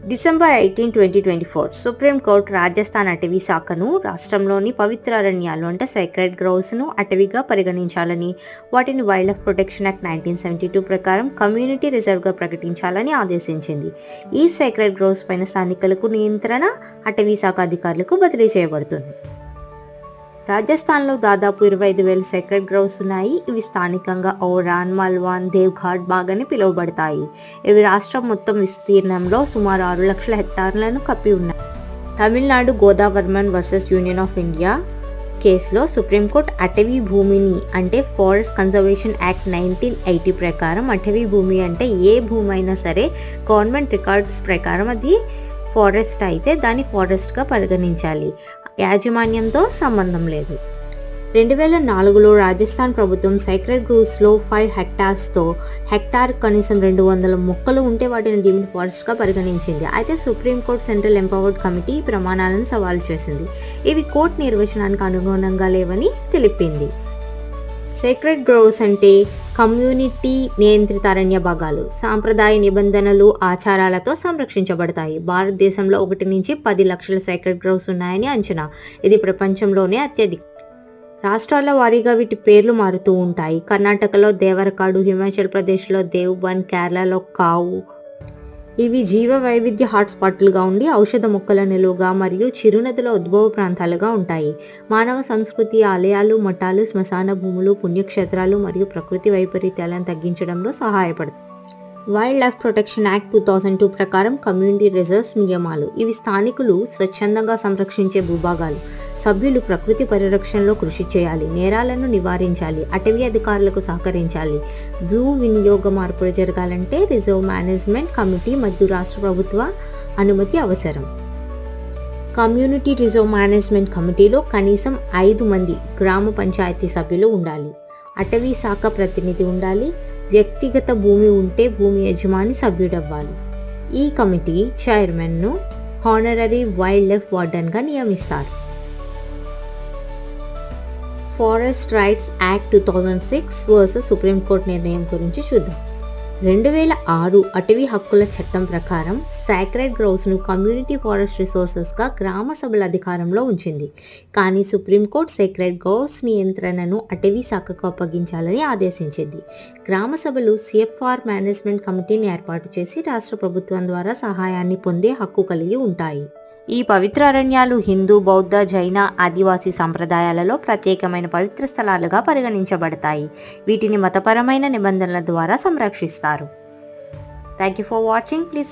December 18, 2024 supreme court Rajasthan అటవీ శాఖను రాష్ట్రంలోని పవిత్ర అరణ్యాలు అంటే సైక్రెడ్ గ్రోవ్స్ను అటవీగా పరిగణించాలని, వాటిని వైల్డ్ లైఫ్ ప్రొటెక్షన్ యాక్ట్ 1972 ప్రకారం కమ్యూనిటీ రిజర్వ్గా ప్రకటించాలని ఆదేశించింది. ఈ సైక్రెడ్ గ్రోవ్స్ పైన స్థానికులకు నియంత్రణ అటవీ శాఖ అధికారులకు బదిలీ చేయబడుతుంది. రాజస్థాన్లో దాదాపు 25,000 సైక్రెడ్ గ్రోవ్స్ ఉన్నాయి. ఇవి స్థానికంగా ఔరాన్, మల్వాన్, దేవ్ఘాట్ బాగ్ అని పిలువబడతాయి. ఇవి రాష్ట్రం మొత్తం విస్తీర్ణంలో సుమారు 6 లక్షల హెక్టార్లను కప్పి ఉన్నాయి. Tamil Nadu Godavarman versus Union of India కేసులో సుప్రీంకోర్టు అటవీ భూమిని అంటే ఫారెస్ట్ కన్జర్వేషన్ యాక్ట్ 1980 ప్రకారం అటవీ భూమి అంటే ఏ భూమి అయినా సరే గవర్నమెంట్ రికార్డ్స్ ప్రకారం అది ఫారెస్ట్ అయితే దాన్ని ఫారెస్ట్గా పరిగణించాలి. యాజమాన్యంతో సంబంధం లేదు. 2004లో రాజస్థాన్ ప్రభుత్వం సైక్రెడ్ గ్రోవ్స్లో 5 హెక్టార్స్తో హెక్టార్ కనీసం 200 మొక్కలు ఉంటే వాటిని డీమ్డ్ ఫారెస్ట్గా పరిగణించింది. అయితే సుప్రీంకోర్టు సెంట్రల్ ఎంపవర్డ్ కమిటీ ఈ ప్రమాణాలను సవాలు చేసింది. ఇవి కోర్టు నిర్వచనానికి అనుగుణంగా లేవని తెలిపింది. సైక్రెడ్ గ్రోవ్స్ అంటే కమ్యూనిటీ నియంత్రిత అరణ్య భాగాలు సాంప్రదాయ నిబంధనలు, ఆచారాలతో సంరక్షించబడతాయి. భారతదేశంలో 1 నుంచి 10 లక్షల సైక్రెడ్ గ్రోవ్స్ ఉన్నాయని అంచనా. ఇది ప్రపంచంలోనే అత్యధికం. రాష్ట్రాల వారీగా వీటి పేర్లు మారుతూ ఉంటాయి. కర్ణాటకలో దేవరకాడు, హిమాచల్ ప్రదేశ్లో దేవ్బన్, కేరళలో కావు. ఇవి జీవ వైవిధ్య హాట్స్పాట్లుగా ఉండి ఔషధ మొక్కల నిలువగా మరియు చిరునదుల ఉద్భవ ప్రాంతాలుగా ఉంటాయి. మానవ సంస్కృతి, ఆలయాలు, మఠాలు, శ్మశాన భూములు, పుణ్యక్షేత్రాలు మరియు ప్రకృతి వైపరీత్యాలను తగ్గించడంలో సహాయపడతాయి. వైల్డ్ లైఫ్ ప్రొటెక్షన్ యాక్ట్ 2002 ప్రకారం కమ్యూనిటీ రిజర్వ్స్ నియమాలు. ఇవి స్థానికులు స్వచ్ఛందంగా సంరక్షించే భూభాగాలు. సభ్యులు ప్రకృతి పరిరక్షణలో కృషి చేయాలి, నేరాలను నివారించాలి, అటవీ అధికారులకు సహకరించాలి. భూ వినియోగ మార్పులు జరగాలంటే రిజర్వ్ మేనేజ్మెంట్ కమిటీ మరియు రాష్ట్ర ప్రభుత్వ అనుమతి అవసరం. కమ్యూనిటీ రిజర్వ్ మేనేజ్మెంట్ కమిటీలో కనీసం 5 మంది గ్రామ పంచాయతీ సభ్యులు ఉండాలి. అటవీ శాఖ ప్రతినిధి ఉండాలి. వ్యక్తిగత భూమి ఉంటే భూమి యజమాని సభ్యుడవ్వాలి. ఈ కమిటీ చైర్మన్ను హానరరీ వైల్డ్ లైఫ్ వార్డెన్గా నియమిస్తారు. Forest rights act 2006 versus supreme court నిర్ణయం గురించి చూద్దాం. 2006 అటవీ హక్కుల చట్టం ప్రకారం సైక్రెడ్ గ్రోవ్స్ను కమ్యూనిటీ ఫారెస్ట్ రిసోర్సెస్గా గ్రామ సభల అధికారంలో ఉంచింది. కానీ సుప్రీంకోర్టు సైక్రెడ్ గ్రోవ్స్ నియంత్రణను అటవీ శాఖకు అప్పగించాలని ఆదేశించింది. గ్రామ సభలు సిఎఫ్ఆర్ మేనేజ్మెంట్ కమిటీని ఏర్పాటు చేసి రాష్ట్ర ప్రభుత్వం ద్వారా సహాయాన్ని పొందే హక్కు కలిగి ఉంటాయి. ఈ పవిత్ర అరణ్యాలు హిందూ, బౌద్ధ, జైన, ఆదివాసీ సంప్రదాయాలలో ప్రత్యేకమైన పవిత్ర స్థలాలుగా పరిగణించబడతాయి. వీటిని మతపరమైన నిబంధనల ద్వారా సంరక్షిస్తారు. Thank you for watching. Please